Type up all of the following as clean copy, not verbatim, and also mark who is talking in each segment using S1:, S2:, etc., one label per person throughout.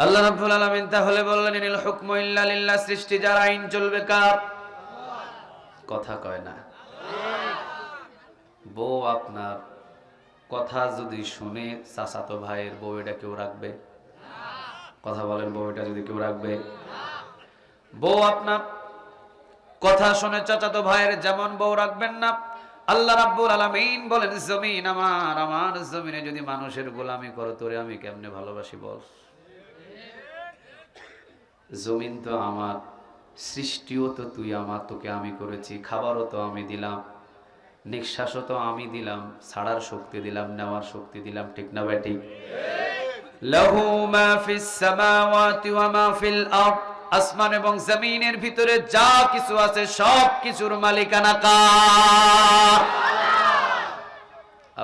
S1: আল্লাহ রাব্বুল আলামিন তাহলে বললেন ইনিল হুকমু ইল্লা লিল্লাহ, সৃষ্টি যার আইন চলবে কার? কথা কয় না। বউ আপনার কথা যদি শুনে চাচাতো ভাইয়ের বউ, এটা কেউ রাখবে? কথা বলেন, বউ এটা যদি কেউ রাখবে? বউ আপনার কথা শুনে চাচাতো ভাইয়ের যেমন বউ রাখবেন না, আল্লাহ রাব্বুল আলামিন বলেন জমিন আমার, আমার জমিনে যদি মানুষের গোলামি করো, তোরে আমি কেমনে ভালোবাসি বল? জমিন তো আমার, সৃষ্টিও তো তুই আমার, তোকে আমি করেছি, খাবারও তো আমি দিলাম, নিঃশ্বাসও তো আমি দিলাম, ছাড়ার শক্তি দিলাম, নেওয়ার শক্তি দিলাম, ঠিক না বেটি? লাহু মা ফিস সামাওয়াতি ওয়া মা ফিল আরদ, আসমান এবং জমিনের ভিতরে যা কিছু আছে সব কিছুর মালিকানা কার?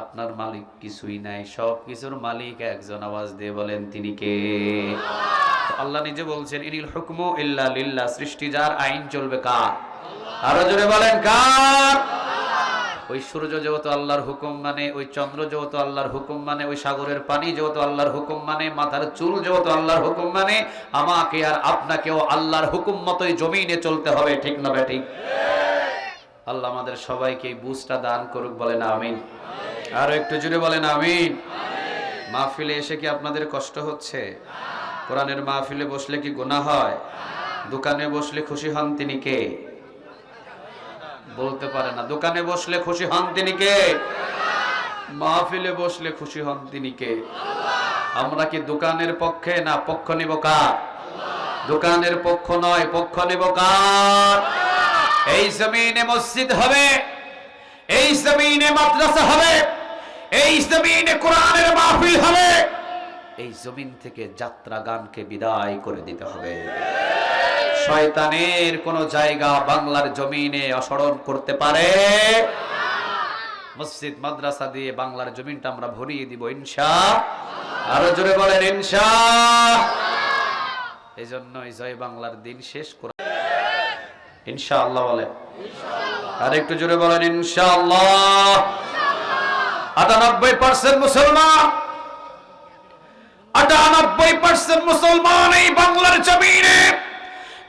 S1: আপনার মালিক কিছুই নাই, সব কিছুর মালিক একজন। আওয়াজ দিয়ে বলেন তিনি কে? আল্লাহ নিজে বলছেন ইনিল হুকমু ইল্লা লিল্লাহ, সৃষ্টি যার আইন চলবে কার? আরো জোরে বলেন কার? ওই সূর্য যেহেতু আল্লাহর হুকুম মানে, ওই চন্দ্র যেহেতু আল্লাহর হুকুম মানে, ওই সাগরের পানি যেহেতু আল্লাহর হুকুম মানে, মাথার চুল যেহেতু আল্লাহর হুকুম মানে, আমাকে আর আপনাকেও আল্লাহর হুকুম মতোই জমিনে চলতে হবে, ঠিক না ঠিক? আল্লাহ আমাদের সবাইকে এই বুঝটা দান করুক, বলেন আমিন। আর একটু জোরে বলেন আমিন। মাহফিলে এসে কি আপনাদের কষ্ট হচ্ছে? কোরআনের মাহফিলে বসলে কি গুনাহ হয়? দোকানে বসলে খুশি হন তিনি কে? বলতে পারে না। দোকানে বসলে খুশি হন তিনি কে? মাহফিলে বসলে খুশি হন তিনি কে? আমরা কি দোকানের পক্ষে না পক্ষ নিব কার? দোকানের পক্ষ নয়, পক্ষ নিব কার? এই জমিনে মসজিদ হবে, এই জমিনে মাদ্রাসা হবে, এই জমিনে কোরআনের মাহফিল হবে, এই জমিন থেকে যাত্রা গানকে বিদায় করে দিতে হবে। শয়তানের কোন জায়গা বাংলার জমিনে অসরণ করতে পারে? মসজিদ মাদ্রাসা দিয়ে বাংলার জমিনটা আমরা ভরিয়ে দিব ইনশাআল্লাহ। আরো জোরে বলেন ইনশাআল্লাহ। এই জন্যই জয় বাংলার দিন শেষ করে ইনশাআল্লাহ বলেন। আর একটু জোরে বলেন ইনশাআল্লাহ। 98% মুসলমান, 98% মুসলমান এই বাংলার জমিনে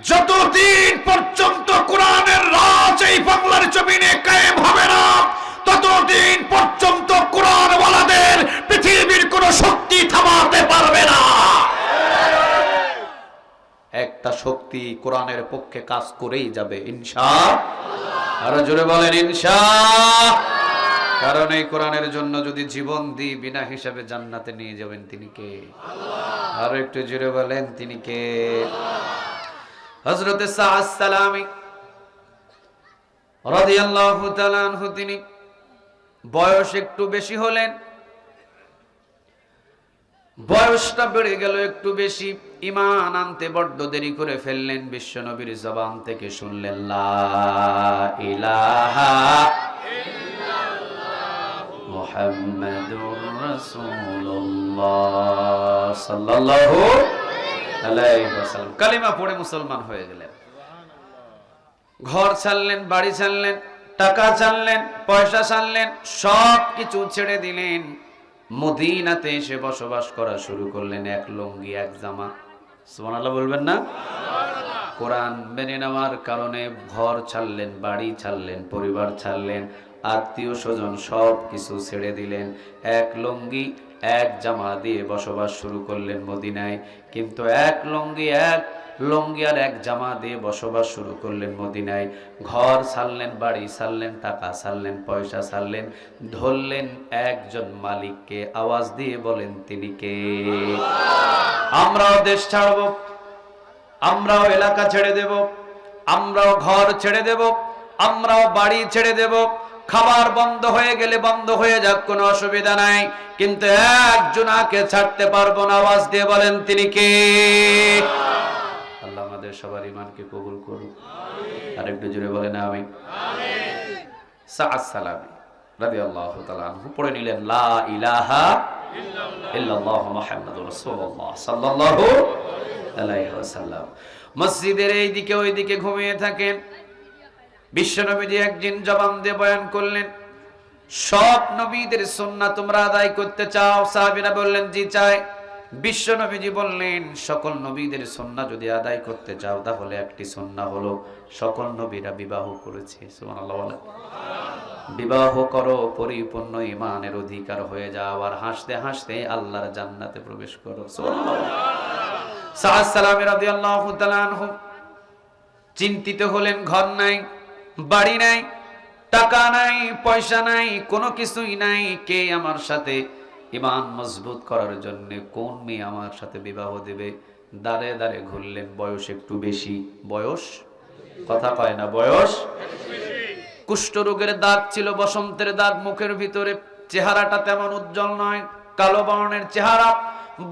S1: যতদিন পর্যন্ত কোরআনের রাজ এই বাংলার জমিনে কায়েম হবে না, ততদিন পর্যন্ত কোরআনওয়ালাদের পৃথিবীর কোন শক্তি থামাতে পারবে না। একটা শক্তি কোরআনের পক্ষে কাজ করেই যাবে ইনশাআল্লাহ। আরো জোরে বলেন ইনশাআল্লাহ। কারণ এই কোরআনের জন্য যদি জীবন দিই, বিনা হিসাবে জান্নাতে নিয়ে যাবেন তিনি কে? আল্লাহ। আরো একটু জোরে বলেন তিনি কে? হযরত সাআদ সালামী রাদিয়াল্লাহু তাআলা আনহু, তিনি বয়স একটু বেশি হলেন, বয়সটা বেড়ে গেল একটু বেশি, ঈমান আনতে বড্ড দেরি করে ফেললেন। বিশ্বনবীর জবান থেকে শুনলেন লা ইলাহা ইল্লাল্লাহ মুহাম্মাদুর রাসূলুল্লাহ সাল্লাল্লাহু আলাইহি ওয়াসাল্লাম। কালিমা পড়ে মুসলমান হয়ে গেলেন। ঘর ছাড়লেন, বাড়ি ছাড়লেন, টাকা ছাড়লেন, পয়সা ছাড়লেন, সব কিছু ছেড়ে দিলেন। মদিনাতে এসে বসবাস করা শুরু করলেন। এক লুঙ্গি এক জামা। সুবহানাল্লাহ বলবেন না? কোরআন মেনে নেওয়ার কারণে ঘর ছাড়লেন, বাড়ি ছাড়লেন, পরিবার ছাড়লেন, আত্মীয় স্বজন সব কিছু ছেড়ে দিলেন। এক লুঙ্গি এক জামা দিয়ে বসবাস শুরু করলেন মদিনায়। কিন্তু এক লুঙ্গি আর এক জামা দিয়ে বসবাস শুরু করলেন মদিনায়। ঘর ছাড়লেন, বাড়ি ছাড়লেন, টাকা ছাড়লেন, পয়সা ছাড়লেন, ধরলেন একজন মালিককে। আওয়াজ দিয়ে বলেন তিনি কে? আমরাও দেশ ছাড়ব, আমরাও এলাকা ছেড়ে দেব, আমরাও ঘর ছেড়ে দেব, আমরাও বাড়ি ছেড়ে দেব। খাবার বন্ধ হয়ে গেলে বন্ধ হয়ে যাক, কোনো অসুবিধা নাই, কিন্তু একজনাকে ছাড়তে পারবো না। আওয়াজ দিয়ে বলেন তিনি কে? আল্লাহ আমাদের সবার ঈমানকে কবুল করুন। আর একটু জোরে বলেন আমিন। সাআদ সালামী রাদিয়াল্লাহু তাআলা আনহু পড়ে নিলেন লা ইলাহা ইল্লাল্লাহ মুহাম্মাদুর রাসূলুল্লাহ সাল্লাল্লাহু আলাইহি ওয়াসাল্লাম। মসজিদের এইদিকে ওইদিকে ঘুমিয়ে থাকেন। বিশ্বনবীজি একদিন জবান দিয়ে বয়ান করলেন, সব নবীদের সুন্নাহ তোমরা আদায় করতে চাও? সাহাবীরা বললেন জি চাই। বিশ্ব নবীজি বললেন, সকল নবীদের সুন্নাহ যদি আদায় করতে চাও তাহলে একটি সুন্নাহ হলো সকল নবীরা বিবাহ করেছে। সুবহানাল্লাহ বলেন। বিবাহ করো, পরিপূর্ণ ঈমানের অধিকার হয়ে যাও, আর হাসতে হাসতে আল্লাহর জান্নাতে প্রবেশ করো। সুবহানাল্লাহ। সাদ সালামী রাদিয়াল্লাহু তাআলা আনহু চিন্তিত হলেন, ঘর নাই, বাড়ি নাই, টাকা নাই, পয়সা নাই, কোনো কিছুই নাই। কে আমার সাথে ঈমান মজবুত করার জন্য কোন মেয়ে আমার সাথে বিবাহ দেবে? দাঁড়ে দাঁড়ে ঘুরলেন। বয়স একটু বেশি, বয়স কথা কয় না, বয়স কুষ্ঠরোগের দাগ ছিল, বসন্তের দাগ মুখের ভিতরে, চেহারাটা তেমন উজ্জ্বল নয়, কালো বর্ণের চেহারা,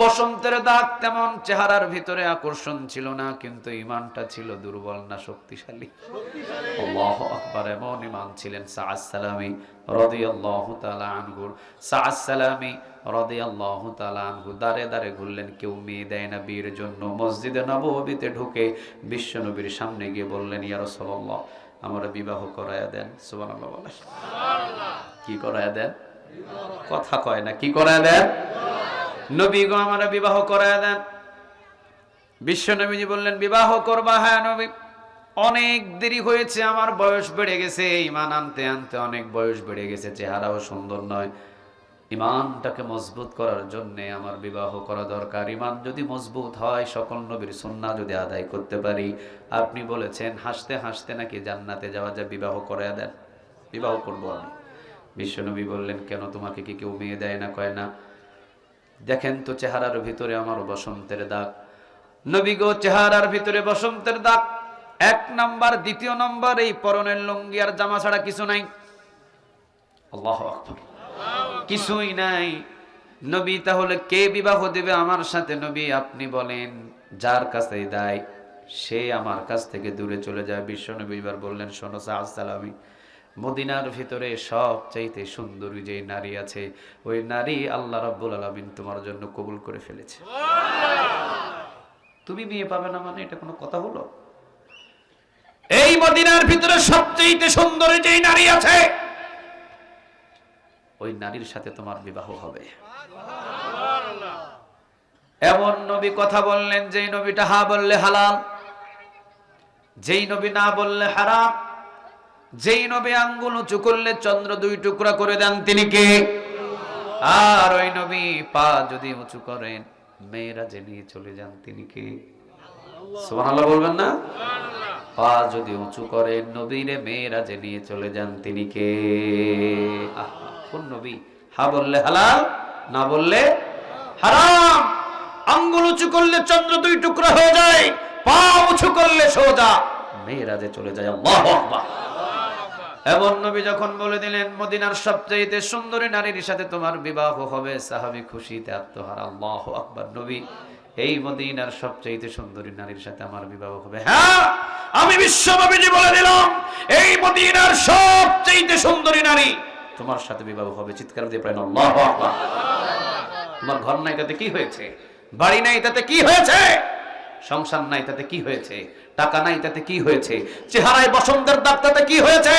S1: বসন্তের দাগ, তেমন চেহারার ভিতরে আকর্ষণ ছিল না, কিন্তু ঈমানটা ছিল দুর্বল না শক্তিশালী? আল্লাহু আকবার। এমন ঈমান ছিলেন সাদ সালামী রাদিয়াল্লাহু তাআলা আনহু। সাদ সালামী রাদিয়াল্লাহু তাআলা আনহু দাঁড়ে দাঁড়ে ঘুরলেন, কেউ মেয়ে দেয় না বিয়ের জন্য। মসজিদে নববীতে ঢুকে বিশ্ব নবীর সামনে গিয়ে বললেন, ইয়া রাসূলুল্লাহ, আমরা বিবাহ করায়া দেন। সুবহানাল্লাহ বলেন। কি করায়া দেন? কথা কয় না, কি করায়া দেন? নবী গো, আমরা বিবাহ করায়া দেন। বিশ্ব নবীজি বললেন, বিবাহ করবা? হ্যাঁ নবী, অনেক দেরি হয়েছে, আমার বয়স বেড়ে গেছে, ঈমান আনতে আনতে অনেক বয়স বেড়ে গেছে, চেহারাও সুন্দর নয়, ঈমানটাকে মজবুত করার জন্য আমার বিবাহ করা দরকার। ঈমান যদি মজবুত হয়, সকল নবীর সুন্নাহ যদি আদায় করতে পারি, আপনি বলেছেন হাসতে হাসতে নাকি জান্নাতে যাওয়া যায়, বিবাহ করায়া দেন, বিবাহ করবো আমি। বিশ্বনবী বললেন, কেন, তোমাকে কি কেউ মেয়ে দেয় না? কয় না। দেখেন তো চেহারার ভিতরে আমার বসন্তের দাগ। নবী গো, চেহারার ভিতরে বসন্তের দাগ এক নাম্বার। দ্বিতীয় নাম্বার, এই পরনের লুঙ্গি আর জামা ছাড়া কিছু নাই। আল্লাহু আকবার। কিছুই নাই। নবী, তাহলে কে বিবাহ দেবে আমার সাথে? নবী আপনি বলেন, যার কাছে দেয় সে আমার কাছ থেকে দূরে চলে যায়। বিশ্ব নবী এবার বললেন, শোনো সাদ সালামী, মদিনার ভিতরে সবচাইতে সুন্দরী যে নারী আছে, ওই নারী আল্লাহ রাব্বুল আলামিন তোমার জন্য কবুল করে ফেলেছে। তুমি বিয়ে পাবে না মানে এটা কোনো কথা হলো? এই মদিনার ভিতরে সবচাইতে সুন্দরী যে নারী আছে, ওই নারীর সাথে তোমার বিবাহ হবে। এমন নবী কথা বললেন, যেই নবীটা হা বললে হালাল, যেই নবী না বললে হারাম, যেই নবী আঙ্গুল উঁচু করলে চন্দ্র দুই টুকরা করে দেন, তিনি কে? আর ওই নবী পা যদি উঁচু করেন মেয়েরা যে নিয়ে চলে যান, তিনি কে? সুবহানাল্লাহ বলবেন না? পা যদি উঁচু করেন নবীরে মেয়েরা যে নিয়ে চলে যান, তিনি কে? কোন নবী? হা বললে হালাল, না বললে হারাম। আঙ্গুল উঁচু করলে চন্দ্র দুই টুকরা হয়ে যায়, পা উঁচু করলে সোজা মেয়েরা যে চলে যায়। আল্লাহু আকবার। এমন নবী যখন বলে দিলেন, মদিনার সবচেয়ে সুন্দরী নারীর সাথে তোমার বিবাহ হবে, সাহাবী খুশিতে আত্মহারা। আল্লাহু আকবার। নবী, এই মদিনার সবচেয়ে সুন্দরী নারীর সাথে আমার বিবাহ হবে। হ্যাঁ, আমি বিশ্বনবীজি বলে দিলাম, এই মদিনার সবচেয়ে সুন্দরী নারী তোমার সাথে বিবাহ হবে। চিৎকার দিয়ে পড়েন আল্লাহু আকবার। তোমার ঘর নাই তাতে কি হয়েছে? বাড়ি নাই তাতে কি হয়েছে? সংসার নাই তাতে কি হয়েছে? টাকা নাই তাতে কি হয়েছে? চেহারায় বসন্তের দাগ তাতে কি হয়েছে?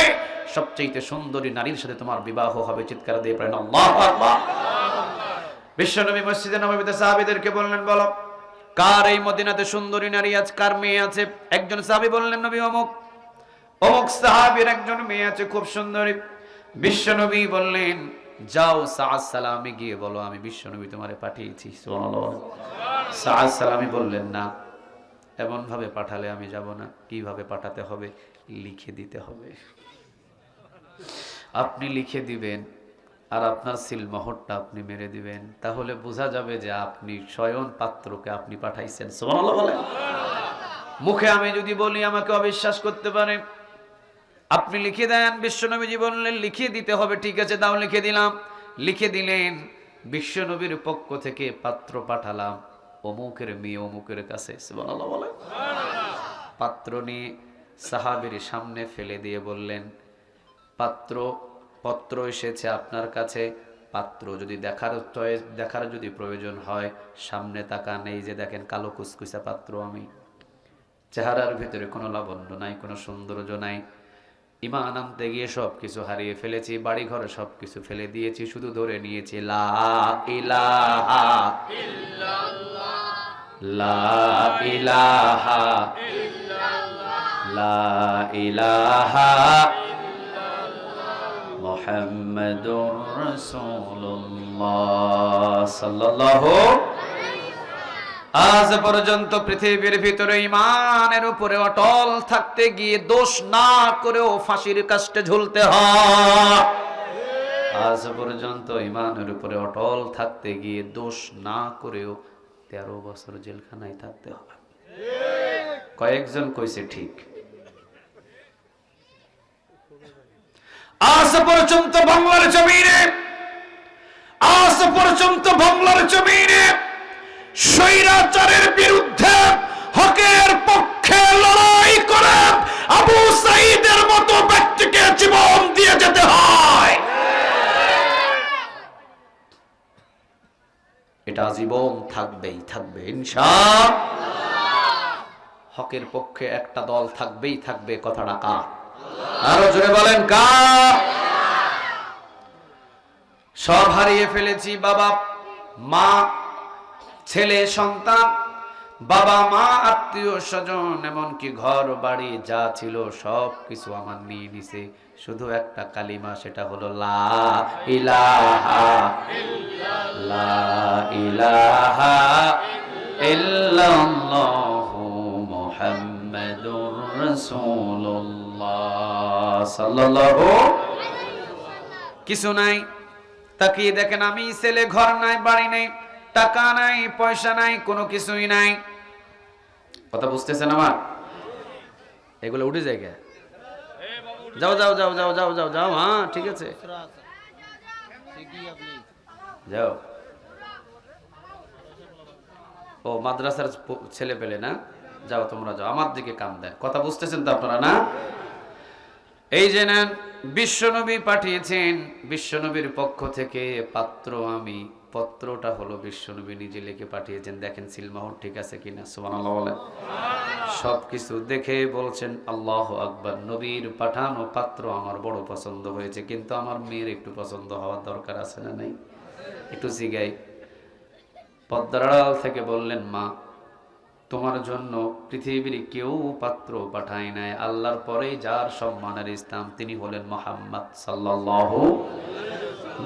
S1: সবচেয়ে সুন্দরী নারীর সাথে তোমার বিবাহ হবে। চিৎকার দিয়ে পড়েন আল্লাহু আকবার। বিশ্বনবী মসজিদে নববীতে সাহাবীদেরকে বললেন, বলো কার এই মদিনাতে সুন্দরী নারী আছে, কার মেয়ে আছে? একজন সাহাবী বললেন, নবী অমুক। অমুক সাহাবীর একজন মেয়ে আছে খুব সুন্দরী। বিশ্বনবী বললেন, যাও সাদ সালামী গিয়ে বলো আমি বিশ্বনবী তোমারে পাঠিয়েছি। সুবহানাল্লাহ। সাদ সালামী বললেন, না, এমন ভাবে পাঠালে আমি যাব না। কিভাবে পাঠাতে হবে? লিখে দিতে হবে। আপনি লিখে দিবেন আর আপনার সিলমোহরটা আপনি মেরে দিবেন, তাহলে বোঝা যাবে যে আপনি স্বয়ং পাত্রকে আপনি পাঠাইছেন। সুবহানাল্লাহ বলেন। মুখে আমি যদি বলি আমাকে অবিশ্বাস করতে পারে। আপনি লিখে দেন। বিশ্বনবীজি বললেন, লিখে দিতে হবে। ঠিক আছে, দাও, লিখে দিলাম। লিখে দিলেন। বিশ্বনবীর পক্ষ থেকে পাত্র পাঠালাম অমুকের মেয়ে অমুকের কাছে। সুবহানাল্লাহ বলেন। পাত্র নিয়ে সাহাবীর সামনে ফেলে দিয়ে বললেন, পত্র এসেছে আপনার কাছে। পাত্র যদি দেখার যদি প্রয়োজন হয় সামনে তাকান। এই যে দেখেন, কালো কুচকুচা পাত্র আমি, চেহারার ভিতরে কোনো লাবণ্য নাই, কোনো সৌন্দর্য নাই। ঈমান আনতে গিয়ে সবকিছু হারিয়ে ফেলেছি, বাড়ি ঘরে সবকিছু ফেলে দিয়েছি, শুধু ধরে নিয়েছি লা ইলাহা ইল্লাল্লাহ, লা ইলাহা ইল্লাল্লাহ, লা ইলাহা ইল্লাল্লাহ, মুহাম্মাদুর রাসূলুল্লাহ সাল্লাল্লাহু। আজ পর্যন্ত পৃথিবীর ভিতরে ঈমানের উপরে অটল থাকতে গিয়ে দোষ না করেও ফাঁসির কাস্টে ঝুলতে হয়। আজ পর্যন্ত ঈমানের উপরে অটল থাকতে গিয়ে দোষ না করেও 13 বছর জেলখানায় থাকতে হয়। কয়েকজন কইছে ঠিক। আজ পর্যন্ত বাংলার জমিনে, আজ পর্যন্ত বাংলার জমিনে স্বৈরাচারের বিরুদ্ধে হকের পক্ষে লড়াই করে আবু সাঈদের মতো ব্যক্তিকে জীবন দিয়ে যেতে হয়। এটা জীবন থাকবেই থাকবে ইনশাআল্লাহ। হকের পক্ষে একটা দল থাকবেই থাকবে, কথাটা কার? আরো জোরে বলেন কার? সব হারিয়ে ফেলেছি, বাবা মা ছেলে সন্তান, বাবা মা আত্মীয় স্বজন, এমনকি ঘর বাড়ি যা ছিল সব কিছু আমার নিয়ে নিছে, শুধু একটা কালিমা, সেটা হলো লা ইলাহা ইল্লাল্লাহ, লা ইলাহা ইল্লাল্লাহু মুহাম্মাদুর রাসূলুল্লাহ সাল্লাল্লাহু। কিছু নাই, তাকিয়ে দেখেন আমি ছেলে, ঘর নাই, বাড়ি নেই, টাকা নাই, পয়সা নাই, কোনো কিছুই নাই। কথা বুঝতেছেন আমার? এগুলো উঠে যায় কে? যাও যাও যাও যাও যাও যাও যাও, হ্যাঁ ঠিক আছে, যাও। ও মাদ্রাসার ছেলে পেলে না, যাও তোমরা যাও, আমার দিকে কাম দেয়। কথা বুঝতেছেন তো আপনারা না? এই যে নেন, বিশ্বনবী পাঠিয়েছেন, বিশ্বনবীর পক্ষ থেকে পাত্র আমি, পত্রটা হলো বিশ্বনবী নিজে লিখে পাঠিয়েছেন। দেখেন সিলমোহর ঠিক আছে কিনা, সুবহানাল্লাহ বলেন। সবকিছু দেখে বলছেন আল্লাহু আকবার, নবীর পাঠানো পাত্র আমার বড় পছন্দ হয়েছে, কিন্তু আমার মেয়ের একটু পছন্দ হওয়ার দরকার আছে না নাই? একটু জিগাই। পর্দার আড়াল থেকে বললেন, মা তোমার জন্য পৃথিবীর কেউ পাত্র পাঠায় নাই, আল্লাহর পরে যার সম্মানের স্থান তিনি হলেন মুহাম্মদ সাল্লাল্লাহু।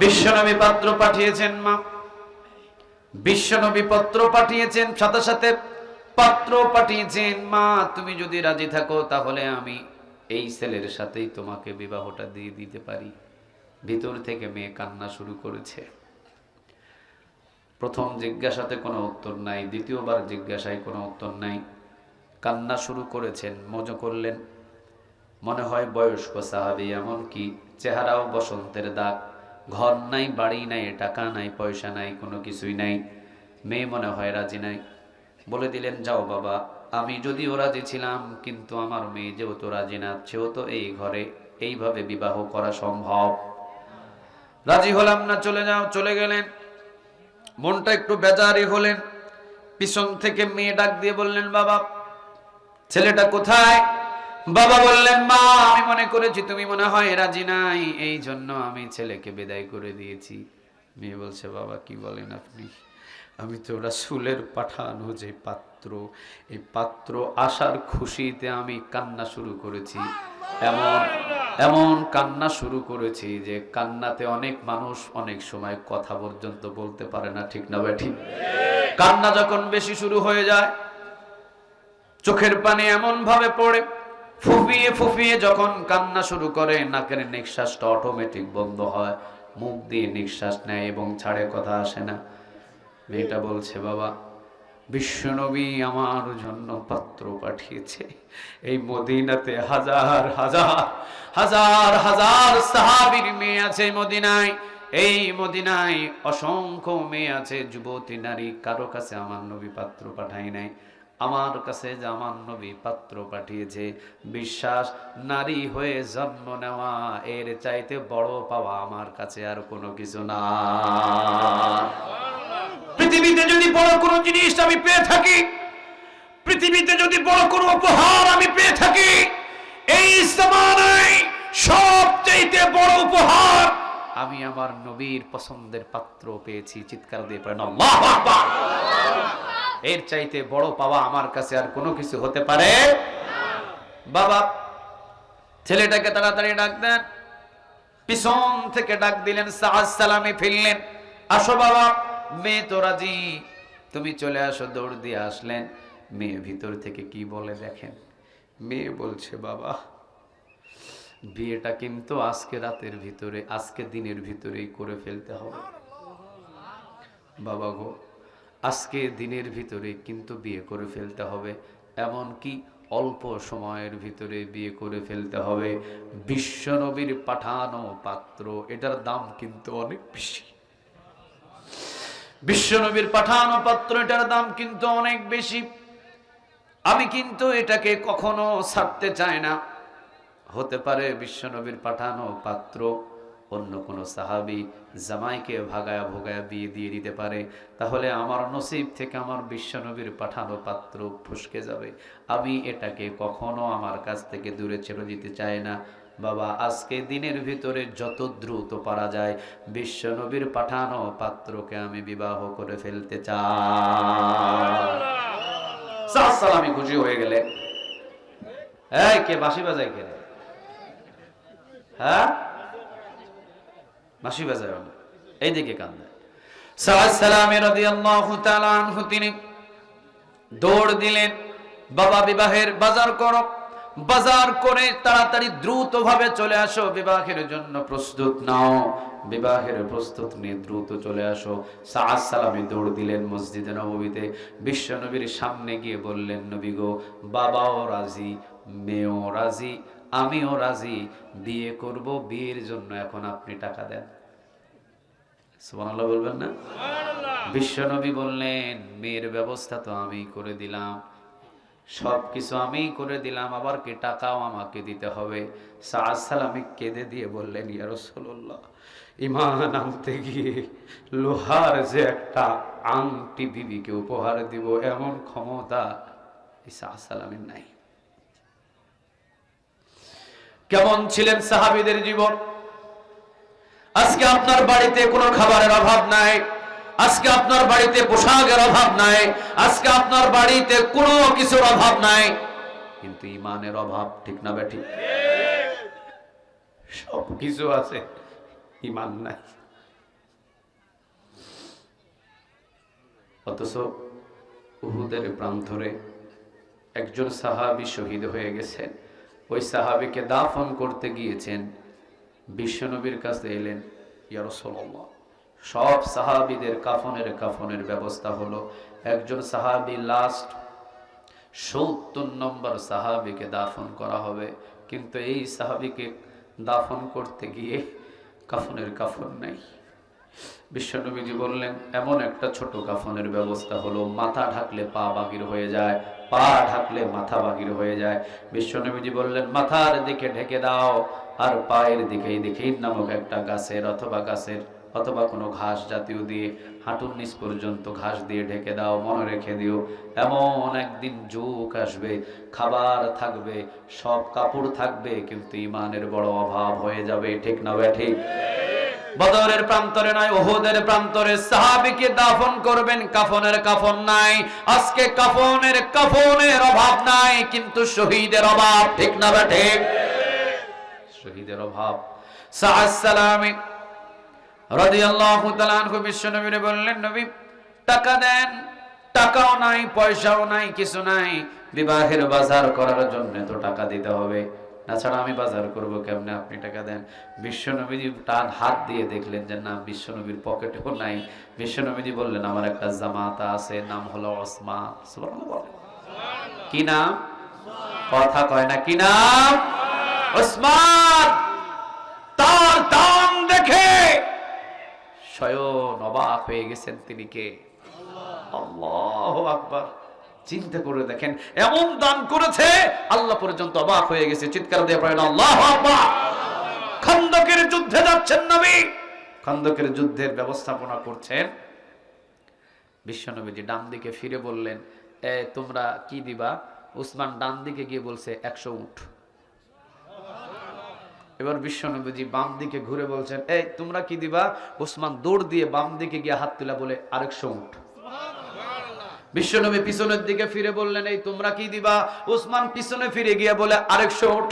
S1: বিশ্বনবী পাত্র পাঠিয়েছেন মা, বিশ্বনবী পত্র পাঠিয়েছেন, সাথে সাথে পাত্র পাঠিয়েছেন, মা তুমি যদি রাজি থাকো তাহলে আমি এই ছেলের সাথেই তোমাকে বিবাহটা দিয়ে দিতে পারি। ভিতর থেকে মেয়ে কান্না শুরু করেছে। প্রথম জিজ্ঞাসাতে কোনো উত্তর নাই, দ্বিতীয়বার জিজ্ঞাসায় কোনো উত্তর নাই, কান্না শুরু করেছেন, মজা করলেন। মনে হয় বয়স্ক সাহাবী, এমনকি চেহারাও বসন্তের দাগ, ঘর নাই, বাড়ি নাই, টাকা নাই, পয়সা নাই, কোনো কিছুই নাই। মেয়ে মনে হয় রাজি নাই। বলে দিলেন, যাও বাবা, আমি যদিও রাজি ছিলাম, কিন্তু আমার মেয়ে যেহেতু রাজি না, সেহেতু এই ঘরে এইভাবে বিবাহ করা সম্ভব। রাজি হলাম না, চলে যাও। চলে গেলেন। মনটা একটু বেজারি হলেন। পিছন থেকে মেয়ে ডাক দিয়ে বললেন, বাবা ছেলেটা কোথায়? বাবা বললেন, মা আমি মনে করেছি তুমি মনে হয় রাজি নাই, এই জন্য আমি ছেলেকে বিদায় করে দিয়েছি। মেয়ে বলছে, বাবা কি বলেন আপনি? আমি তো রাসূলের পাঠানো যে পাত্র, এই পাত্র আসার খুশিতে আমি কান্না শুরু করেছি, এমন এমন কান্না শুরু করেছি যে কান্নাতে অনেক মানুষ অনেক সময় কথা পর্যন্ত বলতে পারে না, ঠিক না ঠিক? কান্না যখন বেশি শুরু হয়ে যায়, চোখের পানি এমন ভাবে পড়ে, ফুফিয়ে ফুফিয়ে যখন কান্না শুরু করে, নাকের নিঃশ্বাসটা অটোমেটিক বন্ধ হয়, মুখ দিয়ে নিঃশ্বাস নেয় এবং ছাড়ে, কথা আসে না। মেয়েটা বলছে, বাবা বিশ্বনবী আমার জন্য পাত্র পাঠিয়েছে। এই মদিনাতে হাজার হাজার হাজার হাজার সাহাবীর মেয়ে আছে মদিনায়, এই মদিনায় অসংখ্য মেয়ে আছে, যুবতী নারী, কারো কাছে আমার নবী পাত্র পাঠায় নাই। আমার কাছে যে আমার নবী পাত্র পাঠিয়েছে, বিশ্বাস নারী হয়ে জন্ম নেওয়া এর চাইতে বড় পাওয়া আমার কাছে আর কোনো কিছু না। পৃথিবীতে যদি বড় কোনো জিনিস আমি পেয়ে থাকি, পৃথিবীতে যদি বড় কোনো উপহার আমি পেয়ে থাকি, এই জামানায় সবচেয়ে বড় উপহার আমি আমার নবীর পছন্দের পাত্র পেয়েছি। চিৎকার দিয়ে পড়েন আল্লাহু আকবার। এর চাইতে বড় পাওয়া আমার কাছে আর কোনো কিছু হতে পারে। বাবা ছেলেটাকে তাড়াতাড়ি ডাক দেন, পিছন থেকে ডাক দিলেন, সাআদ সালামি ফিরলেন, আসো বাবা, মেয়ে তো রাজি, তুমি চলে আসো। দৌড় দিয়ে আসলেন। মেয়ে ভিতর থেকে কি বলে দেখেন। মেয়ে বলছে, বাবা বিয়েটা কিন্তু আজকে রাতের ভিতরে, আজকে দিনের ভিতরেই করে ফেলতে হবে। বাবা গো, আজকে দিনের ভিতরে কিন্তু বিয়ে করে ফেলতে হবে, এমন কি অল্প সময়ের ভিতরে বিয়ে করে ফেলতে হবে। বিশ্বনবীর পাঠানো পাত্র, এটার দাম কিন্তু অনেক বেশি। বিশ্বনবীর পাঠানো পাত্র, এটার দাম কিন্তু অনেক বেশি। আমি কিন্তু এটাকে কখনো ছাড়তে চাই না। হতে পারে বিশ্বনবীর পাঠানো পাত্র অন্য কোন সাহাবী জামাইকে ভাগায়া ভোগায়া বিয়ে দিয়ে দিতে পারে, তাহলে আমার নসিব থেকে আমার বিশ্বনবীর পাঠানো পাত্র ফসকে যাবে। আমি এটাকে কখনো আমার কাছ থেকে দূরে ছেড়ে দিতে চাই না। বাবা আজকে দিনের ভিতরে যত দ্রুত পারা যায় বিশ্বনবীর পাঠানো পাত্রকে আমি বিবাহ করে ফেলতে চাই। সালামি খুশি হয়ে গেলে, এই কে বাঁশি বাজায় কে রে? হ্যাঁ বাঁশি বাজায় না, এইদিকে কান্দে। সাআদ সালামি রাদিয়াল্লাহু তাআলা আনহু তিনি দৌড় দিলেন, বাবা বিবাহের বাজার করো, বাজার করে তাড়াতাড়ি দ্রুত ভাবে চলে আসো, বিবাহের জন্য প্রস্তুত নাও, বিবাহের প্রস্তুত নিয়ে দ্রুত চলে আসো। সাআদ সালামি দৌড় দিলেন মসজিদে নববীতে, বিশ্বনবীর সামনে গিয়ে বললেন, নবী গো, বাবাও রাজি, মেয়েও রাজি, আমিও রাজি, বিয়ে করব, বিয়ের জন্য এখন আপনি টাকা দেন। সুবহানাল্লাহ বলবেন না? বিশ্বনবী বললেন, মেয়ের ব্যবস্থা তো আমি করে দিলাম, সবকিছু আমি করে দিলাম, আবার কি টাকাও আমাকে দিতে হবে। সাআদ সালামি কেঁদে দিয়ে বললেন, ইয়া রাসূলুল্লাহ, ঈমান আনতে গিয়ে লোহার যে একটা আংটি বিবিকে উপহার দিব এমন ক্ষমতা এই সাআদ সালামির নাই। কেমন ছিলেন সাহাবীদের জীবন? আজকে আপনার বাড়িতে কোনো খাবারের অভাব নাই, আজকে আপনার বাড়িতে পোশাকের অভাব নাই, আজকে আপনার বাড়িতে কোনো কিছুর অভাব নাই, কিন্তু ঈমানের অভাব, ঠিক না বেঠিক? সব কিছু আছে, ঈমান নাই। অথচ উহুদের প্রান্তরে একজন সাহাবী শহীদ হয়ে গেছেন। ওই সাহাবীকে দাফন করতে গিয়েছেন, বিশ্বনবীর কাছে এলেন, ইয়া রাসূলুল্লাহ, সব সাহাবীদের কাফনের ব্যবস্থা হলো, একজন সাহাবী লাস্ট ৭০ নম্বর সাহাবীকে দাফন করা হবে, কিন্তু এই সাহাবীকে দাফন করতে গিয়ে কাফন নাই। বিশ্বনবীজি বললেন, এমন একটা ছোট কাফনের ব্যবস্থা হলো, মাথা ঢাকলে পা বাহির হয়ে যায়, পা ঢাকলে মাথা বাহির হয়ে যায়। বিশ্বনবীজি বললেন, মাথার দিকে ঢেকে দাও, আর পায়ের দিকেই নামক একটা গাছের অথবা কোনো ঘাস জাতীয় দিয়ে হাঁটুর নিচ পর্যন্ত ঘাস দিয়ে ঢেকে দাও। মনে রেখে দিও, এমন একদিন যুগ আসবে, খাবার থাকবে, সব কাপড় থাকবে, কিন্তু ঈমানের বড় অভাব হয়ে যাবে, ঠিক না ঠিক? বদরের প্রান্তরে নয়, উহুদের প্রান্তরে সাহাবীকে দাফন করবেন, কাফন নাই। আজকে কাফনের অভাব নাই, কিন্তু শহীদের অভাব, ঠিক না ঠিক? শহীদের অভাব। সাআদ সালামি রাদিয়াল্লাহু তাআলা আনহু বিশ্বনবীরে বললেন, নবী টাকা দেন। টাকাও নাই, পয়সাও নাই, কিছু নাই, বিবাহের বাজার করার জন্য তো টাকা দিতে হবে, তাছাড়া আমি বাজার করব কেমনে, আপনি টাকা দেন। বিশ্বনবীজি টান হাত দিয়ে দেখলেন যে না, বিশ্বনবীর পকেটেও নাই। বিশ্বনবীজি বললেন, আমার একটা জামাতা আছে, নাম হলো ওসমান। সুবহানাল্লাহ। কি নাম? কথা কয় না, কি নাম? ওসমান। তার দাম দেখে স্বয়ং অবাক হয়ে গেছেন। তিনি কে? আল্লাহু আকবার। চিন্তা করে দেখেন, এমন দান করেছে আল্লাহ পর্যন্ত অবাক হয়ে গেছে। চিৎকার দিয়ে পড়েন আল্লাহু আকবার। খন্দকের যুদ্ধে যাচ্ছেন নবী, খন্দকের যুদ্ধের ব্যবস্থাপনা করছেন। বিশ্বনবীজি ডান দিকে ফিরে বললেন, তোমরা কি দিবা? উসমান ডান দিকে গিয়ে বলছে 100 উট। এবার বিশ্বনবীজি বাম দিকে ঘুরে বলছেন, এই তোমরা কি দিবা? ওসমান দৌড় দিয়ে বাম দিকে গিয়ে হাত তুলা বলে 150 উট। বিশ্বনবী পিছনের দিকে ফিরে বললেন, এই তোমরা কি দিবা? ওসমান পিছনে ফিরে গিয়ে বলে 150 উট।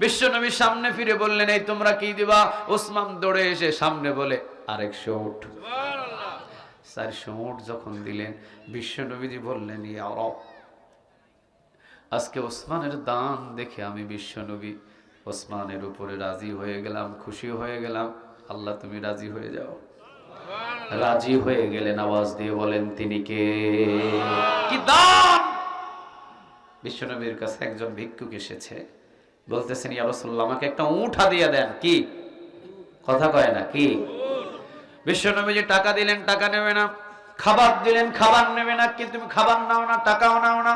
S1: বিশ্বনবী সামনে ফিরে বললেন, এই তোমরা কি দিবা? ওসমান দৌড়ে এসে সামনে বলে 150 উট। 400 উট যখন দিলেন, বিশ্বনবীজি বললেন, ইয়া রব, আজকে ওসমানের দান দেখে আমি বিশ্বনবী ওসমানের উপরে রাজি হয়ে গেলাম, খুশি হয়ে গেলাম। আল্লাহ তুমি রাজি হয়ে যাও। রাজি হয়ে গেলেন, আওয়াজ দিয়ে বলেন তিনি কে? কি দান! বিশ্বনবীর কাছে একজন ভিক্ষুক এসেছে, বলতেছেন, ইয়া রাসূলুল্লাহ, আমাকে একটা উট হাদিয়া দেন। কি কথা কয় না কি? বিশ্বনবীজি টাকা দিলেন, টাকা নেবে না। খাবার দিলেন, খাবার নেবে না। কিন্তু তুমি খাবার নাও না, টাকাও নাও না।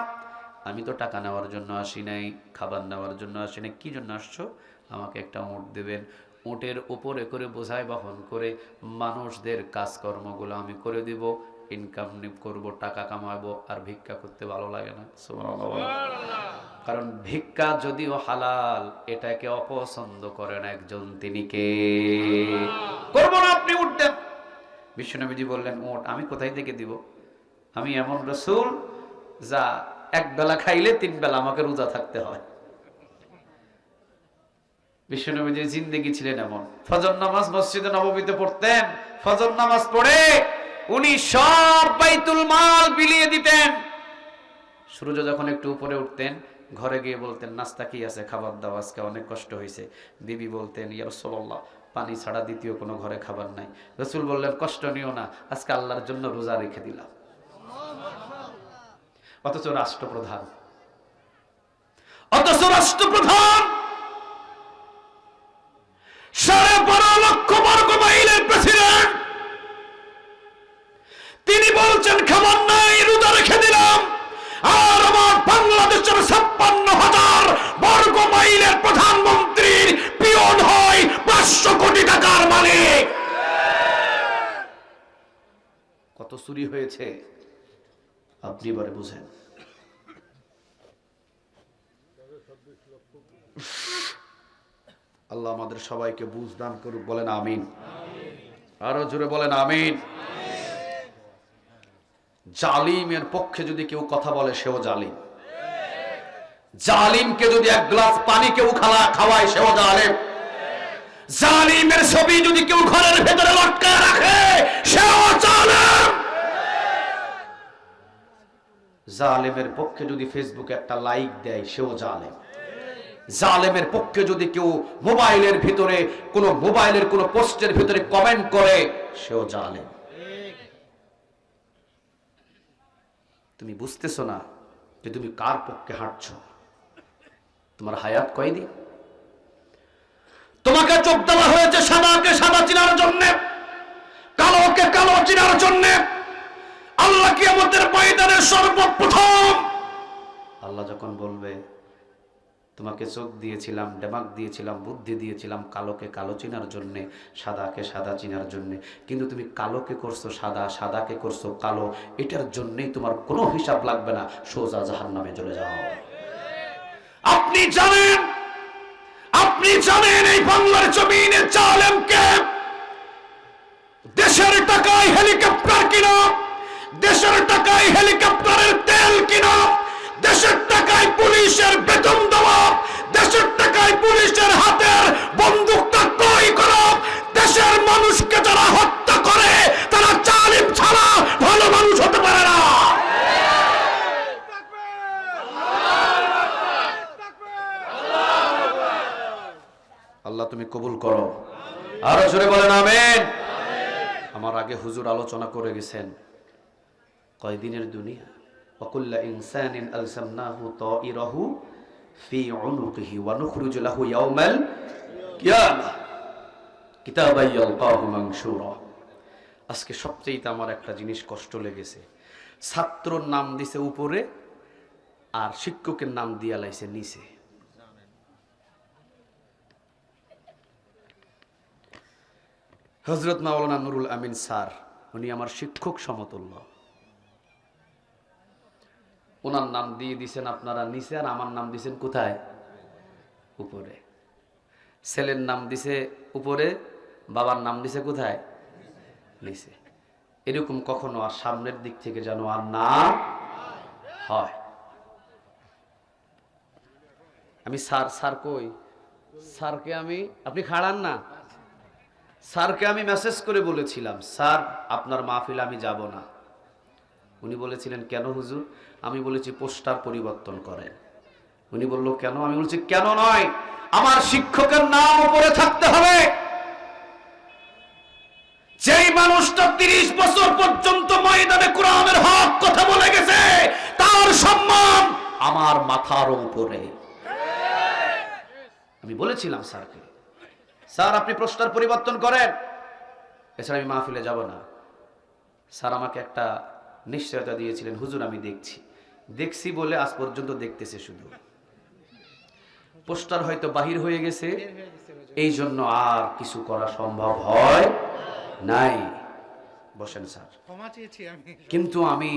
S1: আমি তো টাকা নেওয়ার জন্য আসি নাই, খাবার নেওয়ার জন্য আসি নাই। কি জন্য আসছো? আমাকে একটা উট দেবেন। উটের উপরে করে বোঝাই বহন করে মানুষদের কাজকর্মগুলো আমি করে দিব, ইনকাম করব, টাকা কামাবো। আর ভিক্ষা করতে ভালো লাগে না। কারণ ভিক্ষা যদিও হালাল, এটাকে অপছন্দ করেন একজন, তিনি কে? করবো না, আপনি উট দেন। বিশ্বনবীজি বললেন, উট আমি কোথায় থেকে দিব? আমি এমন রাসূল যা এক বেলা খাইলে 3 বেলা আমাকে রোজা থাকতে হয়। বিশ্বনবীজির জিন্দেগি ছিলেন এমন। ফজর নামাজ মসজিদে নববীতে পড়তেন। ফজর নামাজ পড়ে উনি সব বাইতুল মাল বিলিয়ে দিতেন। সূর্য যখন একটু উপরে উঠতেন, ঘরে গিয়ে বলতেন, নাস্তা কি আছে, খাবার দাও, আজকে অনেক কষ্ট হয়েছে। বিবি বলতেন, ইয়া রাসূলুল্লাহ, পানি ছাড়া দ্বিতীয় কোনো ঘরে খাবার নাই। রাসূল বললেন, কষ্ট নিও না, আজকে আল্লাহর জন্য রোজা রেখে দিলাম। অথচ রাষ্ট্রপ্রধান, সাড়ে 12 লক্ষ বর্গ মাইলের প্রেসিডেন্ট, তিনি বলছেন খাবার নাই, রোজা রেখে দিলাম। আর আমার বাংলাদেশের 56,000 বর্গ মাইলের প্রধানমন্ত্রীর পিয়ন হয় 500 কোটি টাকার মালিক। কত চুরি হয়েছে আপনি এবারে বুঝেন। আল্লাহ আমাদের সবাইকে বুঝ দান করুক, বলেন আমিন। আরো জোরে বলেন আমিন। জালিমের পক্ষে যদি কেউ কথা বলে, সেও জালিম। জালিমকে যদি এক গ্লাস পানি কেউ খাওয়ায়, সেও জালিম। জালিমের ছবি যদি কেউ ঘরের ভেতরে লটকায় রাখে, সেও জালিম। জালিমের পক্ষে যদি ফেসবুকে একটা লাইক দেয়, সেও জালিম। জালেমের পক্ষে যদি কেউ মোবাইলের ভিতরে কোনো পোস্টের ভিতরে কমেন্ট করে, সেও জালেম। তুমি বুঝতেছো না যে তুমি কার পক্ষে হাঁটছো? তোমার হায়াত কয়দিন? তোমাকে চোখ দেওয়া হয়েছে সাদাকে সাদা চিনার জন্য, কালোকে কালো চিনার জন্য। আল্লাহ কিয়ামতের ময়দানে সর্বপ্রথম আল্লাহ যখন বলবে, তোমাকে চোখ দিয়েছিলাম, দিমাগ দিয়েছিলাম, বুদ্ধি দিয়েছিলাম কালোকে কালো চিনার জন্য, সাদাকে সাদা চিনার জন্য, কিন্তু তুমি কালোকে করছো সাদা, সাদাকে করছো কালো, এটার জন্যই তোমার কোনো হিসাব লাগবে না, সোজা জাহান্নামে চলে যাও। আপনি জানেন এই বাংলার জমিনে জালেমকে দেশের টাকায় হেলিকপ্টার কিনা, দেশের টাকায় হেলিকপ্টারের তেল কিনা, দেশের টাকায় পুলিশের বেতন দেওয়া, দেশের টাকায় পুলিশের হাতের বন্দুকটা ক্রয় করা, দেশের মানুষকে যারা হত্যা করে তারা জালিম ছাড়া ভালো মানুষ হতে পারে না। আল্লাহ তুমি কবুল করো। আরো জোরে বলেন আমিন। আমার আগে হুজুর আলোচনা করে গেছেন কয়দিনের দুনিয়া। وكل إنسان ألزمناه طائره في عنقه ونخرج له يوم القيامة كتابا يلقاه منشورا। আজকে সবচেয়ে আমার একটা জিনিস কষ্ট লেগেছে, ছাত্রর নাম দিছে উপরে আর শিক্ষকের নাম দিয়া লাইছে নিচে। হযরত মাওলানা নুরুল আমিন স্যার, উনি আমার শিক্ষক সমতুল্য, ওনার নাম দিয়ে দিছেন আপনারা নিচে, আর আমার নাম দিছেন কোথায়? উপরে। ছেলের নাম দিছে উপরে, বাবার নাম দিছে কোথায়? নিচে। এরকম কখনো আর সামনের দিক থেকে যেন আর না হয়। আমি স্যার কই স্যারকে আপনি খাড়ান না, স্যারকে আমি মেসেজ করে বলেছিলাম, স্যার আপনার মাহফিল আমি যাব না। উনি বলেছিলেন কেন হুজুর? আমি বলেছি পোস্টার পরিবর্তন করেন। উনি বলল কেন? আমি বলছি কেন নয়, আমার শিক্ষকের নাম উপরে থাকতে হবে। যেই মানুষটা 30 বছর পর্যন্ত ময়দানে কোরআনের হক কথা বলে গেছে, তার সম্মান আমার মাথার উপরে। আমি বলেছিলাম স্যারকে, স্যার আপনি পোস্টার পরিবর্তন করেন, এছাড়া আমি মাহফিলে যাব না। স্যার আমাকে একটা নিশ্চয়তা দিয়েছিলেন, হুজুর আমি দেখছি বলে আজ পর্যন্ত দেখতেছে, শুধু পোস্টার হয়তো বাহির হয়ে গেছে, এই জন্য আর কিছু করা সম্ভব হয় নাই। বসেন স্যার। কিন্তু আমি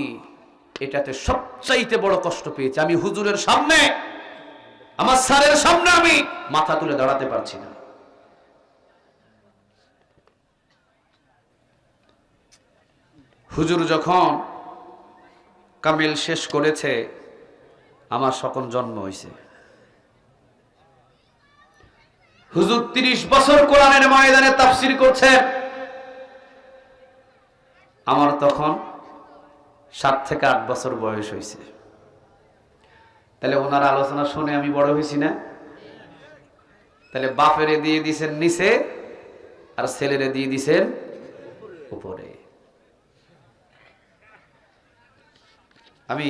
S1: এটাতে সবচাইতে বড় কষ্ট পেয়েছি, আমি হুজুরের সামনে, আমার স্যারের সামনে আমি মাথা তুলে দাঁড়াতে পারছি না। হুজুর যখন কামিল শেষ করেছে, আমার সকল জন্ম হয়েছে। হুজুর 30 বছর কোরআনের ময়দানে তাফসীর করছেন, আমার তখন 7 থেকে 8 বছর বয়স হয়েছে। তাহলে ওনার আলোচনা শুনে আমি বড় হয়েছি না? তাহলে বাপেরে দিয়ে দিছেন নিচে, আর ছেলেরে দিয়ে দিছেন উপরে। আমি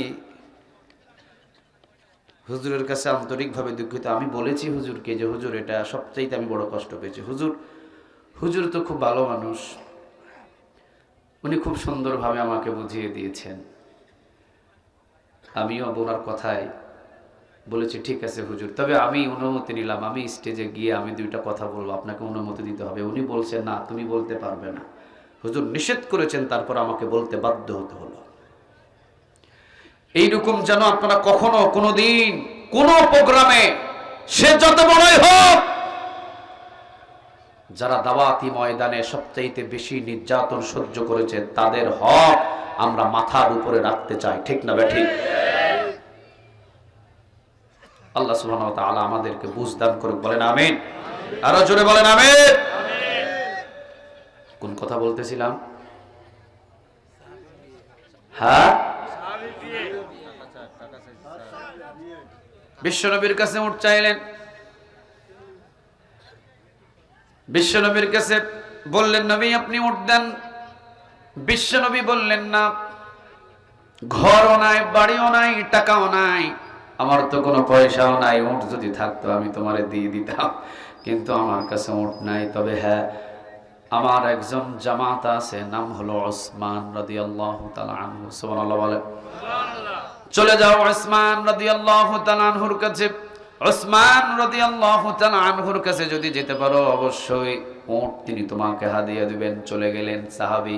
S1: হুজুরের কাছে আন্তরিকভাবে দুঃখিত। আমি বলেছি হুজুরকে যে হুজুর এটা সবচাইতে আমি বড় কষ্ট পেয়েছি। হুজুর তো খুব ভালো মানুষ, উনি খুব সুন্দরভাবে আমাকে বুঝিয়ে দিয়েছেন। আমিও ওনার কথায় বলেছি ঠিক আছে হুজুর, তবে আমি অনুমতি নিলাম, আমি স্টেজে গিয়ে আমি 2টা কথা বলবো, আপনাকে অনুমতি দিতে হবে। উনি বলছেন না তুমি বলতে পারবে না, হুজুর নিষেধ করেছেন, তারপর আমাকে বলতে বাধ্য হতে হলো। এইরকম যেন আপনারা কখনো কোনোদিন কোন প্রোগ্রামে, সে যত বড়ই হোক, যারা দাওয়াতি ময়দানে সবচাইতে বেশি নির্যাতন সহ্য করেছে, তাদের হক আমরা মাথার উপরে রাখতে চাই, ঠিক না বেঠিক? আল্লাহ সুবহানাহু ওয়া তাআলা আমাদেরকে বুঝ দান করুক, বলেন আমিন। আরো জোরে বলেন আমিন। কোন কথা বলতেছিলাম? হ্যাঁ, বিশ্বনবীর কাছে উঠ চাইলেন, বিশ্বনবীর কাছে বললেন নবী আপনি উঠ দেন। বিশ্বনবী বললেন না, ঘরও নাই, বাড়িও নাই, টাকাও নাই, আমার তো কোনো পয়সাও নাই, উঠ যদি থাকতো আমি তোমারে দিয়ে দিতাম, কিন্তু আমার কাছে উঠ নাই। তবে হ্যাঁ, আমার একজন জামাতা আছে, নাম হলো ওসমান রাদিয়াল্লাহু তাআলা আনহু। সুবহানাল্লাহ বলে। চলে যাও ওসমান রাদিয়াল্লাহু তাআলা আনহুর কাছে। ওসমান রাদিয়াল্লাহু তাআলা আনহুর কাছে যদি যেতে পারো, অবশ্যই উট তিনি তোমাকে হাদিয়া দিবেন। চলে গেলেন সাহাবী,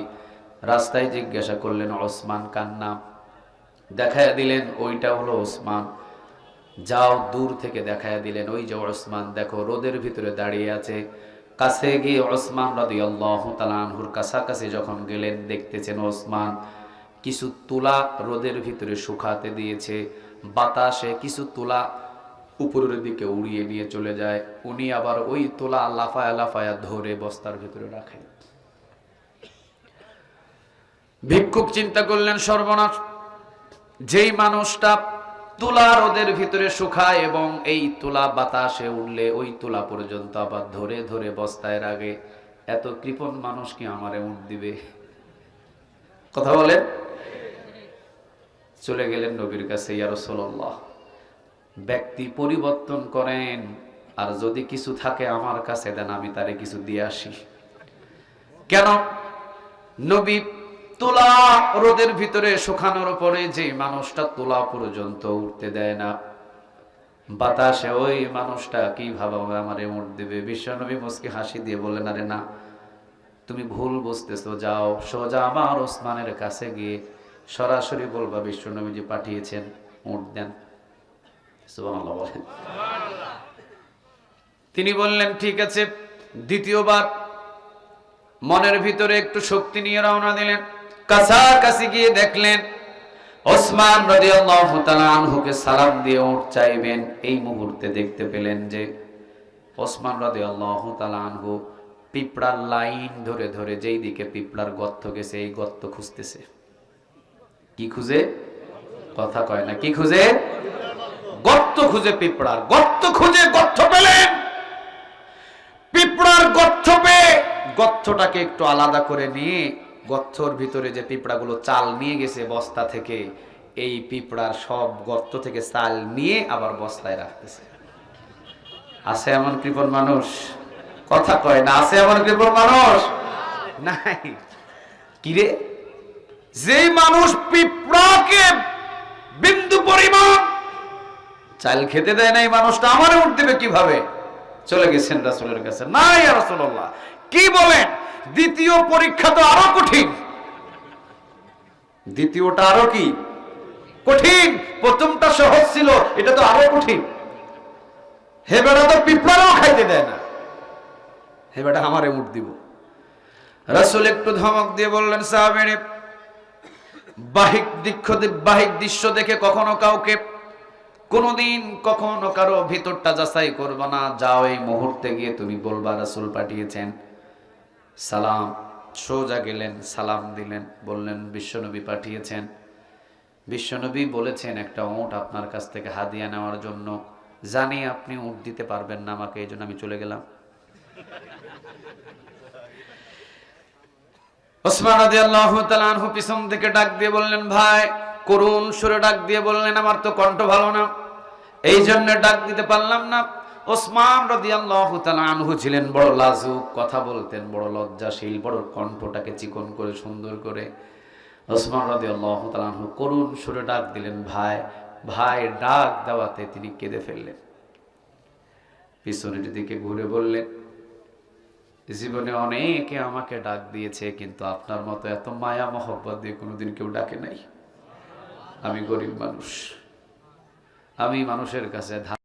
S1: রাস্তায় জিজ্ঞাসা করলেন ওসমান কার নাম? দেখায়া দিলেন ওইটা হলো ওসমান। যাও দূর থেকে দেখায়া দিলেন ওই যে ওসমান, দেখো রোদের ভিতরে দাঁড়িয়ে আছে। কাছে গিয়ে ওসমান রাদিয়াল্লাহু তাআলা আনহুর কাছাকাছি যখন গেলেন, দেখতেছেন ওসমান কিছু তুলা রোদের ভিতরে শুকাতে দিয়েছে, বাতাসে কিছু তুলা উপরের দিকে উড়িয়ে নিয়ে চলে যায়, উনি আবার ওই তুলা লাফায়া লাফায়া ধরে বস্তার ভিতরে রাখেন। ভিক্ষুক চিন্তা করলেন সর্বনাশ, যেই মানুষটা তুলা রোদের ভিতরে শুকায় এবং এই তুলা বাতাসে উঠলে ওই তুলা পর্যন্ত আবার ধরে ধরে বস্তায় রাখে, এত কৃপণ মানুষ কি আমারে উঠ দিবে? কথা বলেন। চলে গেলেন নবীর কাছে, ইয়া রাসূলুল্লাহ ব্যক্তি পরিবর্তন করেন, আর যদি কিছু থাকে আমার কাছে দেন, আমি তারে কিছু দিয়ে আসি। কেন? নবী তুলা রোদের ভিতরে শুকানোর পরে যে মানুষটা তুলা পর্যন্ত উঠতে দেয় না, বাতাসে ওই মানুষটা কিভাবে আমারে উঠ দেবে? বিশ্বনবী মুস্কি হাসি দিয়ে বললেন, আরে না, তুমি ভুল বুঝতেছো, যাও সোজা আমার ওসমানের কাছে গিয়ে সরাসরি বলবা বিশ্বনবী যে পাঠিয়েছেন, উঠ দেন। সুবহানাল্লাহ বলেন। তিনি বললেন ঠিক আছে। দ্বিতীয়বার মনের ভিতরে একটু শক্তি নিয়ে রওনা দিলেন। কাছাকাছি গিয়ে দেখলেন ওসমান রাদিয়াল্লাহু তাআলা আনহুকে সালাম দিয়ে উঠ চাইবেন, এই মুহূর্তে দেখতে পেলেন যে ওসমান রাদিয়াল্লাহু তাআলা আনহু পিঁপড়ার লাইন ধরে ধরে যেই দিকে পিঁপড়ার গর্ত গেছে এই গর্ত খুঁজতেছে। কি খুঁজে? কথা কয় না। কি খুঁজে? গর্ত খুঁজে। পিঁপড়ার গর্ত খুঁজে গর্ত পেলেন। পিঁপড়ার গর্ত পেয়ে গর্তটাকে একটু আলাদা করে নিয়ে গর্তর ভিতরে যে পিঁপড়াগুলো চাল নিয়ে গেছে বস্তা থেকে, এই পিঁপড়ার সব গর্ত থেকে চাল নিয়ে আবার বস্তায় রাখতেছে। আছে এমন কৃপণ মানুষ? কথা কয় না। আছে এমন কৃপণ মানুষ? নাই। কিরে, যেই মানুষ পিঁপড়াকে বিন্দু পরিমাণ চাল খেতে দেয় না, এই মানুষটা আমারে উঠ দেবে কিভাবে? চলে গেছেন রাসূলের কাছে। না ইয়া রাসূলুল্লাহ, কি বলেন? দ্বিতীয় পরীক্ষা তো আরো কঠিন। দ্বিতীয়টা আরো কি কঠিন? প্রথমটা সহজ ছিল, এটা তো আরো কঠিন। হে বেটা তো পিঁপড়াও খাইতে দেয় না, হে বেটা আমারে উঠ দিব। রাসূল একটু ধমক দিয়ে বললেন, সাহাবীরে বাহিক দৃশ্য দেখে কখনো কাউকে কোনদিন কখনো কারো ভিতরটা যাচাই করবে না। যাও এই মুহূর্তে গিয়ে তুমি বলবা রাসূল পাঠিয়েছেন। সালাম, সোজা গেলেন, সালাম দিলেন, বললেন বিশ্বনবী পাঠিয়েছেন। বিশ্বনবী বলেছেন একটা উট আপনার কাছ থেকে হাদিয়া নেওয়ার জন্য। জানি আপনি উট দিতে পারবেন না আমাকে, এই জন্য আমি চলে গেলাম। ওসমান রাদিয়াল্লাহু তাআলা আনহু পিছন থেকে ডাক দিয়ে বললেন, ভাই, করুণ সুরে ডাক দিয়ে বললেন, আমার তো কণ্ঠ ভালো না, এই জন্য ডাক দিতে পারলাম না। ওসমান রাদিয়াল্লাহু তাআলা আনহু ছিলেন বড় লাজুক, কথা বলতেন বড় লজ্জাশীল, বড় কণ্ঠটাকে চিকন করে সুন্দর করে। ওসমান রাদিয়াল্লাহু তাআলা আনহু করুণ সুরে ডাক দিলেন, ভাই। ভাই ডাক দেওয়াতে তিনি কেঁদে ফেললেন। পিছনের দিকে ঘুরে বললেন, জীবনে অনেকে আমাকে ডাক দিয়েছে, কিন্তু আপনার মতো এত মায়া মহব্বত দিয়ে কোনোদিন কেউ ডাকে নাই। আমি গরিব মানুষ, আমি মানুষের কাছে